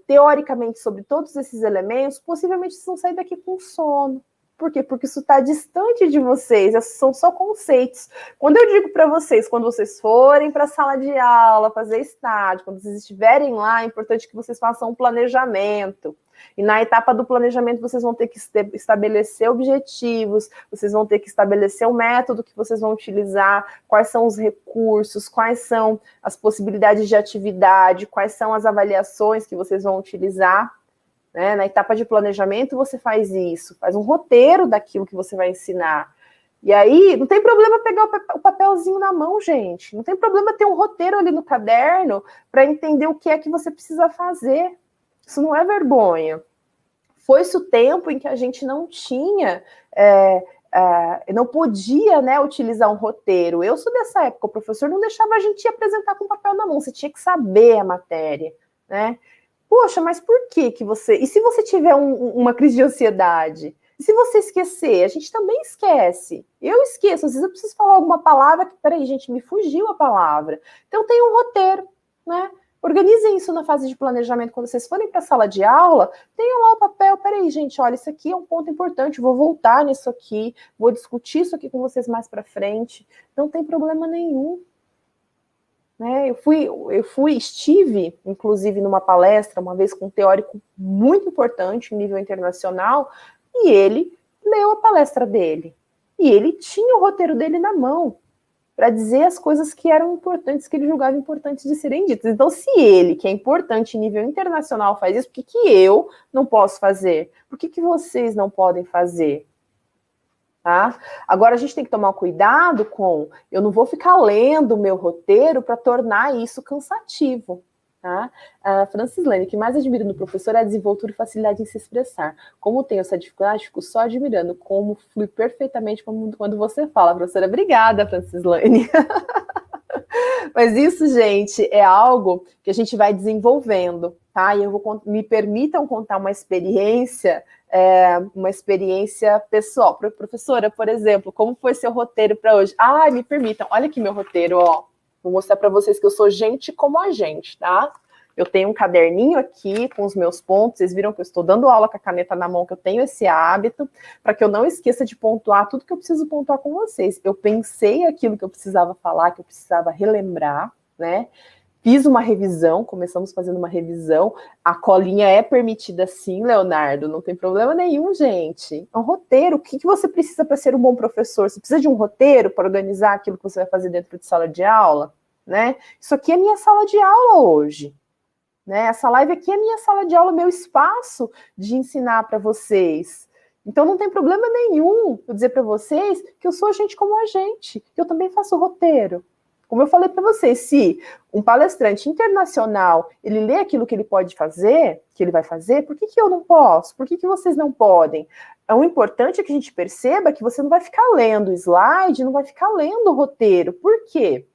teoricamente sobre todos esses elementos, possivelmente vocês vão sair daqui com sono. Por quê? Porque isso está distante de vocês, são só conceitos. Quando eu digo para vocês, quando vocês forem para a sala de aula, fazer estágio, quando vocês estiverem lá, é importante que vocês façam um planejamento. E na etapa do planejamento, vocês vão ter que estabelecer objetivos, vocês vão ter que estabelecer o método que vocês vão utilizar, quais são os recursos, quais são as possibilidades de atividade, quais são as avaliações que vocês vão utilizar. Né? Na etapa de planejamento, você faz isso, faz um roteiro daquilo que você vai ensinar. E aí, não tem problema pegar o papelzinho na mão, gente. Não tem problema ter um roteiro ali no caderno para entender o que é que você precisa fazer. Isso não é vergonha. Foi-se o tempo em que a gente não tinha, não podia, né, utilizar um roteiro. Eu sou dessa época, o professor não deixava a gente apresentar com papel na mão, você tinha que saber a matéria, né? Poxa, mas por que você... E se você tiver uma crise de ansiedade? E se você esquecer? A gente também esquece. Eu esqueço, às vezes eu preciso falar alguma palavra que, peraí, gente, me fugiu a palavra. Então tem um roteiro, né? Organizem isso na fase de planejamento. Quando vocês forem para a sala de aula, tenham lá o papel. Peraí, gente, olha, isso aqui é um ponto importante. Vou voltar nisso aqui, vou discutir isso aqui com vocês mais para frente. Não tem problema nenhum. Né? Estive, inclusive, numa palestra, uma vez com um teórico muito importante em nível internacional, e ele leu a palestra dele. E ele tinha o roteiro dele na mão, para dizer as coisas que eram importantes, que ele julgava importantes de serem ditas. Então, se ele, que é importante em nível internacional, faz isso, por que eu não posso fazer? Por que vocês não podem fazer? Tá? Agora, a gente tem que tomar cuidado com... Eu não vou ficar lendo o meu roteiro para tornar isso cansativo. Tá? Francislane, o que mais admiro no professor é a desenvoltura e facilidade em se expressar. Como tenho essa dificuldade, fico só admirando como flui perfeitamente quando você fala. Professora, obrigada, Francislane. Mas isso, gente, é algo que a gente vai desenvolvendo, tá? E me permitam contar uma experiência pessoal. Professora, por exemplo, como foi seu roteiro para hoje? Me permitam, olha aqui meu roteiro, ó. Vou mostrar para vocês que eu sou gente como a gente, tá? Eu tenho um caderninho aqui com os meus pontos. Vocês viram que eu estou dando aula com a caneta na mão, que eu tenho esse hábito, para que eu não esqueça de pontuar tudo que eu preciso pontuar com vocês. Eu pensei aquilo que eu precisava falar, que eu precisava relembrar, né? Fiz uma revisão, começamos fazendo uma revisão. A colinha é permitida sim, Leonardo, não tem problema nenhum, gente. É um roteiro. O que você precisa para ser um bom professor? Você precisa de um roteiro para organizar aquilo que você vai fazer dentro de sala de aula, né? Isso aqui é minha sala de aula hoje. Né? Essa live aqui é minha sala de aula, meu espaço de ensinar para vocês. Então não tem problema nenhum eu dizer para vocês que eu sou gente como a gente, que eu também faço roteiro. Como eu falei para vocês, se um palestrante internacional, ele lê aquilo que ele pode fazer, que ele vai fazer, por que eu não posso? Por que vocês não podem? O importante é que a gente perceba que você não vai ficar lendo o slide, não vai ficar lendo o roteiro. Por quê?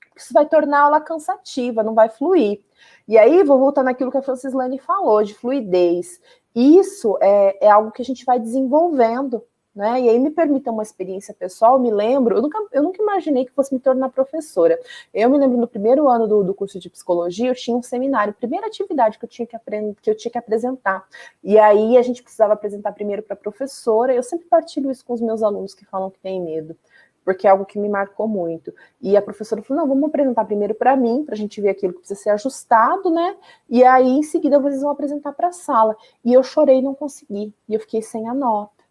Porque isso vai tornar a aula cansativa, não vai fluir. E aí, vou voltar naquilo que a Francislane falou, de fluidez. Isso é algo que a gente vai desenvolvendo, né? E aí, me permita uma experiência pessoal, eu me lembro, eu nunca imaginei que fosse me tornar professora. Eu me lembro, no primeiro ano do curso de psicologia, eu tinha um seminário, primeira atividade que eu tinha que apresentar. E aí, a gente precisava apresentar primeiro para a professora, eu sempre partilho isso com os meus alunos que falam que têm medo, porque é algo que me marcou muito. E a professora falou, não, vamos apresentar primeiro para mim, para a gente ver aquilo que precisa ser ajustado, né? E aí, em seguida, vocês vão apresentar para a sala. E eu chorei e não consegui. E eu fiquei sem a nota,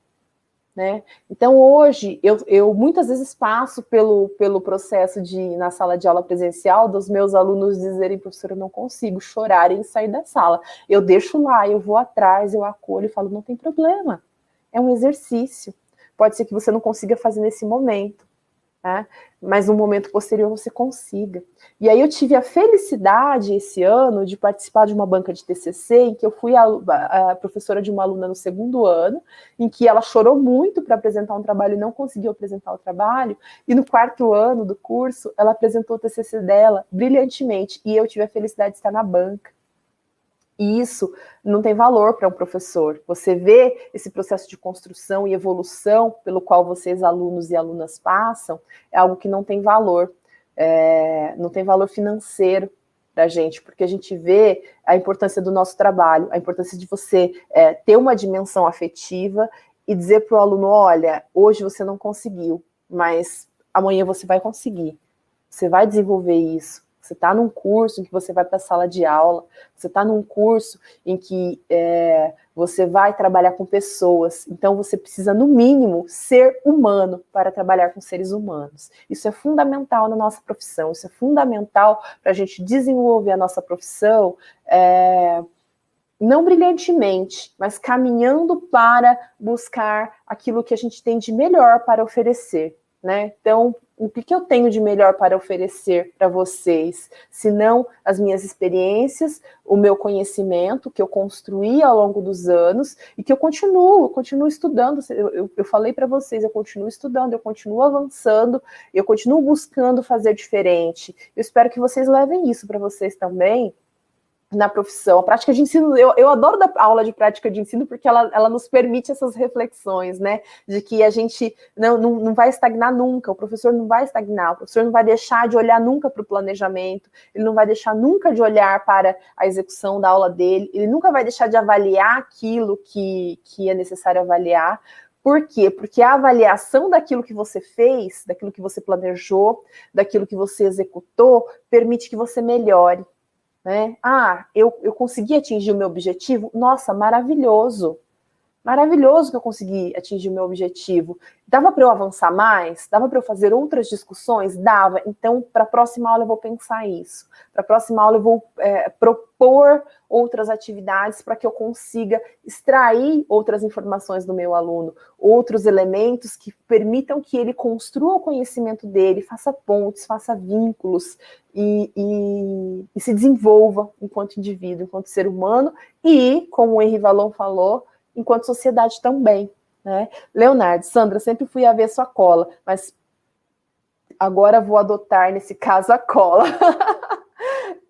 né? Então, hoje, eu muitas vezes passo pelo processo de ir na sala de aula presencial, dos meus alunos dizerem, professora, eu não consigo, chorarem e sair da sala. Eu deixo lá, eu vou atrás, eu acolho e falo, não tem problema. É um exercício. Pode ser que você não consiga fazer nesse momento. né? Mas no momento posterior você consiga. E aí eu tive a felicidade esse ano de participar de uma banca de TCC em que eu fui a professora de uma aluna no segundo ano, em que ela chorou muito para apresentar um trabalho e não conseguiu apresentar o trabalho, e no quarto ano do curso ela apresentou o TCC dela brilhantemente, e eu tive a felicidade de estar na banca. E isso não tem valor para um professor. Você vê esse processo de construção e evolução pelo qual vocês, alunos e alunas, passam, é algo que não tem valor. Não tem valor financeiro para a gente, porque a gente vê a importância do nosso trabalho, a importância de você ter uma dimensão afetiva e dizer para o aluno, olha, hoje você não conseguiu, mas amanhã você vai conseguir. Você vai desenvolver isso. Você está num curso em que você vai para a sala de aula, você está num curso em que você vai trabalhar com pessoas, então você precisa, no mínimo, ser humano para trabalhar com seres humanos. Isso é fundamental na nossa profissão, isso é fundamental para a gente desenvolver a nossa profissão, não brilhantemente, mas caminhando para buscar aquilo que a gente tem de melhor para oferecer, né? Então, o que eu tenho de melhor para oferecer para vocês, se não as minhas experiências, o meu conhecimento que eu construí ao longo dos anos e que eu continuo estudando. Eu falei para vocês, eu continuo estudando, eu continuo avançando, eu continuo buscando fazer diferente. Eu espero que vocês levem isso para vocês também, na profissão. A prática de ensino, eu adoro dar aula de prática de ensino porque ela nos permite essas reflexões, né, de que a gente não vai estagnar nunca, o professor não vai estagnar, o professor não vai deixar de olhar nunca para o planejamento, ele não vai deixar nunca de olhar para a execução da aula dele, ele nunca vai deixar de avaliar aquilo que é necessário avaliar. Por quê? Porque a avaliação daquilo que você fez, daquilo que você planejou, daquilo que você executou, permite que você melhore. Né? Eu consegui atingir o meu objetivo? Nossa, maravilhoso. Maravilhoso que eu consegui atingir o meu objetivo. Dava para eu avançar mais? Dava para eu fazer outras discussões? Dava. Então, para a próxima aula eu vou pensar isso. Para a próxima aula eu vou propor outras atividades para que eu consiga extrair outras informações do meu aluno, outros elementos que permitam que ele construa o conhecimento dele, faça pontes, faça vínculos e se desenvolva enquanto indivíduo, enquanto ser humano e, como o Henri Vallon falou, enquanto sociedade também, né? Leonardo, Sandra, sempre fui avesso à cola, mas agora vou adotar, nesse caso, a cola.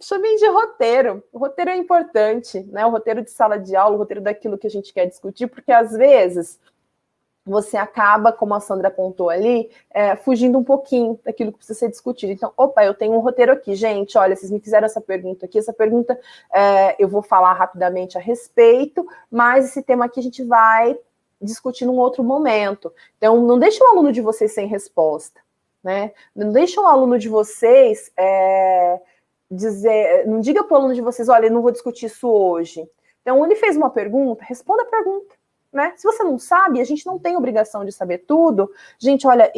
Chamei de roteiro. O roteiro é importante, né? O roteiro de sala de aula, o roteiro daquilo que a gente quer discutir, porque às vezes você acaba, como a Sandra apontou ali, fugindo um pouquinho daquilo que precisa ser discutido. Então, eu tenho um roteiro aqui, gente, olha, vocês me fizeram essa pergunta aqui, eu vou falar rapidamente a respeito, mas esse tema aqui a gente vai discutir num outro momento. Então, não deixe o aluno de vocês sem resposta, né? Não deixe o aluno de vocês não diga para o aluno de vocês, olha, eu não vou discutir isso hoje. Então, ele fez uma pergunta, responda a pergunta. Né? Se você não sabe, a gente não tem obrigação de saber tudo. Gente, olha,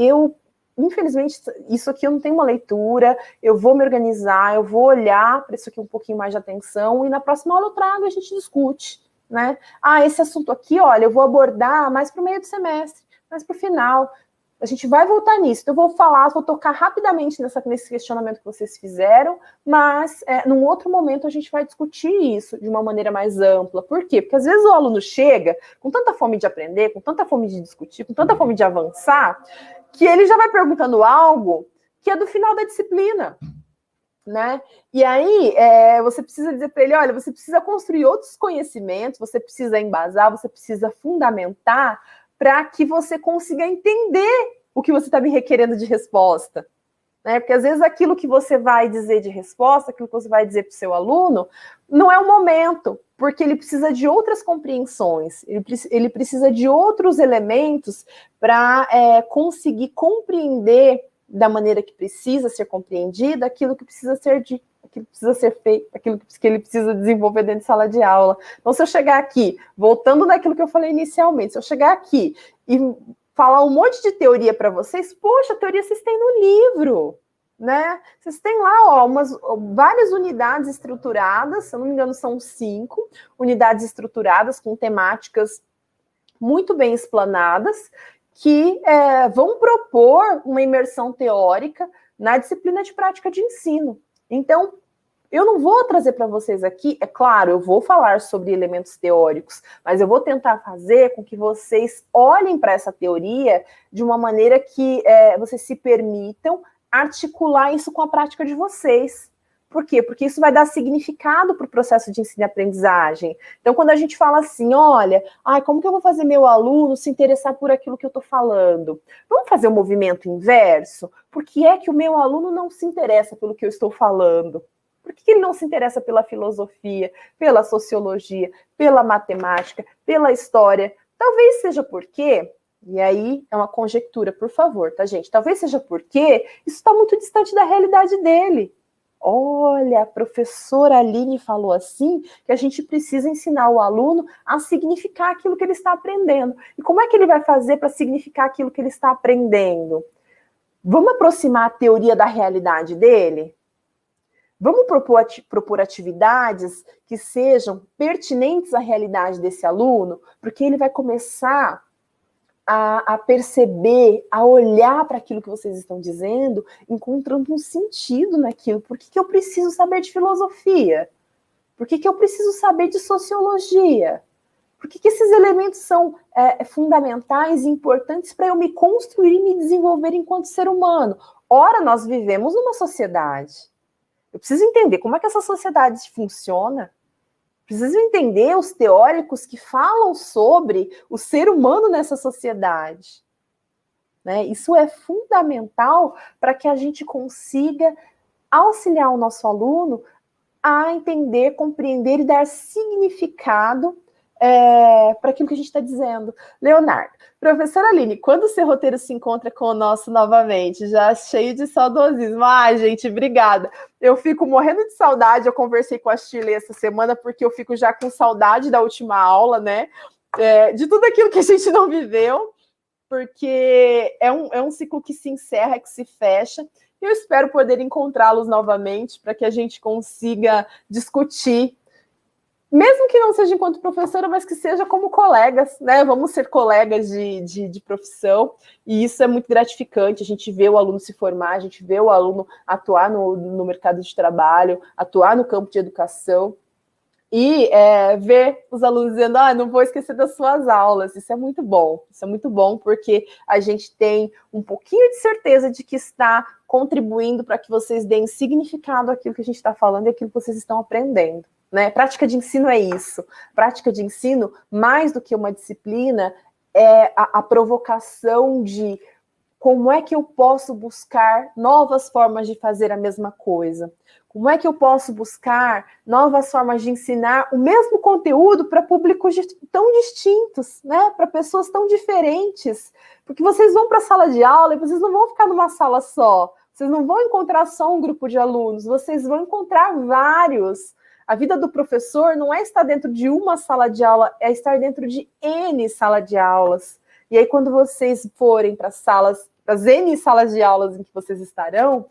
infelizmente, isso aqui eu não tenho uma leitura, eu vou me organizar, eu vou olhar para isso aqui um pouquinho mais de atenção e na próxima aula eu trago e a gente discute, né? Esse assunto aqui, olha, eu vou abordar mais para o meio do semestre, mais para o final. A gente vai voltar nisso. Então, eu vou tocar rapidamente nesse questionamento que vocês fizeram, mas num outro momento a gente vai discutir isso de uma maneira mais ampla. Por quê? Porque às vezes o aluno chega com tanta fome de aprender, com tanta fome de discutir, com tanta fome de avançar, que ele já vai perguntando algo que é do final da disciplina. Né? E aí, você precisa dizer para ele, olha, você precisa construir outros conhecimentos, você precisa embasar, você precisa fundamentar para que você consiga entender o que você está me requerendo de resposta. Né? Porque às vezes aquilo que você vai dizer de resposta, aquilo que você vai dizer para o seu aluno, não é o momento, porque ele precisa de outras compreensões, ele precisa de outros elementos para conseguir compreender da maneira que precisa ser compreendida aquilo que precisa ser dito, aquilo que precisa ser feito, aquilo que ele precisa desenvolver dentro de sala de aula. Então, se eu chegar aqui, voltando naquilo que eu falei inicialmente, se eu chegar aqui e falar um monte de teoria para vocês, poxa, a teoria vocês têm no livro, né? Vocês têm lá, várias unidades estruturadas, se eu não me engano, são 5 unidades estruturadas com temáticas muito bem explanadas, que vão propor uma imersão teórica na disciplina de prática de ensino. Então, eu não vou trazer para vocês aqui, é claro, eu vou falar sobre elementos teóricos, mas eu vou tentar fazer com que vocês olhem para essa teoria de uma maneira que vocês se permitam articular isso com a prática de vocês. Por quê? Porque isso vai dar significado para o processo de ensino e aprendizagem. Então, quando a gente fala assim, olha, como que eu vou fazer meu aluno se interessar por aquilo que eu estou falando? Vamos fazer o movimento inverso? Por que é que o meu aluno não se interessa pelo que eu estou falando? Por que ele não se interessa pela filosofia, pela sociologia, pela matemática, pela história? Talvez seja porque, e aí é uma conjectura, por favor, tá, gente? Talvez seja porque isso está muito distante da realidade dele. Olha, a professora Aline falou assim, que a gente precisa ensinar o aluno a significar aquilo que ele está aprendendo. E como é que ele vai fazer para significar aquilo que ele está aprendendo? Vamos aproximar a teoria da realidade dele? Vamos propor atividades que sejam pertinentes à realidade desse aluno, porque ele vai começar a perceber, a olhar para aquilo que vocês estão dizendo, encontrando um sentido naquilo. Por que eu preciso saber de filosofia? Por que eu preciso saber de sociologia? Por que esses elementos são fundamentais e importantes para eu me construir e me desenvolver enquanto ser humano? Ora, nós vivemos numa sociedade. Eu preciso entender como é que essa sociedade funciona. Preciso entender os teóricos que falam sobre o ser humano nessa sociedade. Né? Isso é fundamental para que a gente consiga auxiliar o nosso aluno a entender, compreender e dar significado para aquilo que a gente está dizendo. Leonardo, professora Aline, quando o seu roteiro se encontra com o nosso novamente, já cheio de saudosismo? Gente, obrigada. Eu fico morrendo de saudade, eu conversei com a Shirley essa semana, porque eu fico já com saudade da última aula, né? De tudo aquilo que a gente não viveu, porque é um ciclo que se encerra, que se fecha. Eu espero poder encontrá-los novamente para que a gente consiga discutir, mesmo que não seja enquanto professora, mas que seja como colegas, né? Vamos ser colegas de profissão, e isso é muito gratificante. A gente vê o aluno se formar, a gente vê o aluno atuar no mercado de trabalho, atuar no campo de educação, e ver os alunos dizendo, não vou esquecer das suas aulas. Isso é muito bom, porque a gente tem um pouquinho de certeza de que está contribuindo para que vocês deem significado àquilo que a gente está falando e àquilo que vocês estão aprendendo. Né? Prática de ensino é isso. Prática de ensino, mais do que uma disciplina, é a provocação de como é que eu posso buscar novas formas de fazer a mesma coisa. Como é que eu posso buscar novas formas de ensinar o mesmo conteúdo para públicos tão distintos, né? Para pessoas tão diferentes. Porque vocês vão para a sala de aula e vocês não vão ficar numa sala só. Vocês não vão encontrar só um grupo de alunos, vocês vão encontrar vários. A vida do professor não é estar dentro de uma sala de aula, é estar dentro de N salas de aulas. E aí, quando vocês forem para as N salas de aulas em que vocês estarão,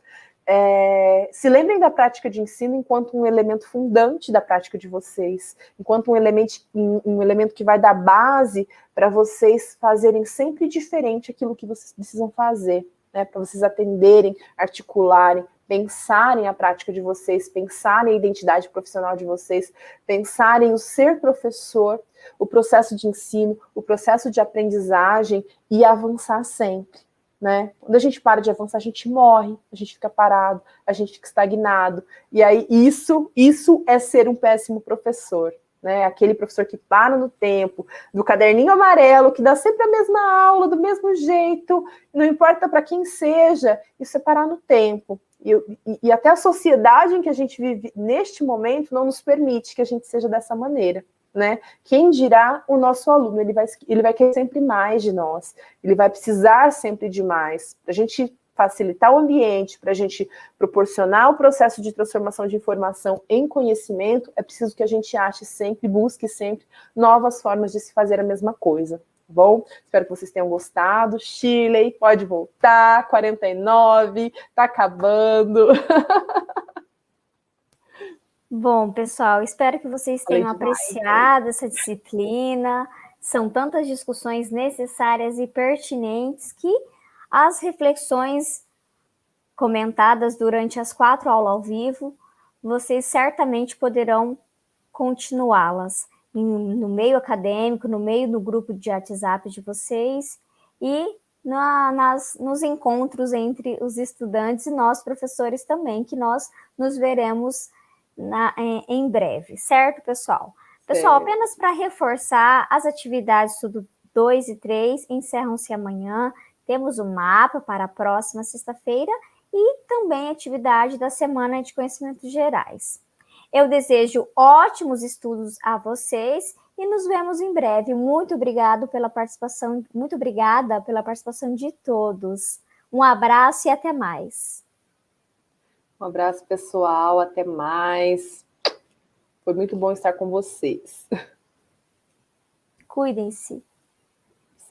se lembrem da prática de ensino enquanto um elemento fundante da prática de vocês, enquanto um elemento que vai dar base para vocês fazerem sempre diferente aquilo que vocês precisam fazer, né? Para vocês atenderem, articularem, pensarem a prática de vocês, pensarem a identidade profissional de vocês, pensarem o ser professor, o processo de ensino, o processo de aprendizagem e avançar sempre. Né? Quando a gente para de avançar, a gente morre, a gente fica parado, a gente fica estagnado. E aí isso é ser um péssimo professor. Né? Aquele professor que para no tempo, do caderninho amarelo, que dá sempre a mesma aula, do mesmo jeito, não importa para quem seja, isso é parar no tempo. E até a sociedade em que a gente vive neste momento não nos permite que a gente seja dessa maneira. Né? Quem dirá o nosso aluno? Ele vai querer sempre mais de nós, ele vai precisar sempre de mais. Para a gente facilitar o ambiente, para a gente proporcionar o processo de transformação de informação em conhecimento, é preciso que a gente ache sempre, busque sempre novas formas de se fazer a mesma coisa. Tá bom? Espero que vocês tenham gostado. Shirley, pode voltar, 49, tá acabando. Bom, pessoal, espero que vocês tenham apreciado essa disciplina. São tantas discussões necessárias e pertinentes que as reflexões comentadas durante as 4 aulas ao vivo, vocês certamente poderão continuá-las no meio acadêmico, no meio do grupo de WhatsApp de vocês e nos encontros entre os estudantes e nós, professores também, que nós nos veremos em breve, certo, pessoal? Pessoal, apenas para reforçar, as atividades estudo 2 e 3 encerram-se amanhã, temos um mapa para a próxima sexta-feira e também atividade da Semana de Conhecimentos Gerais. Eu desejo ótimos estudos a vocês e nos vemos em breve. Muito obrigada pela participação de todos. Um abraço e até mais. Um abraço, pessoal. Até mais. Foi muito bom estar com vocês. Cuidem-se.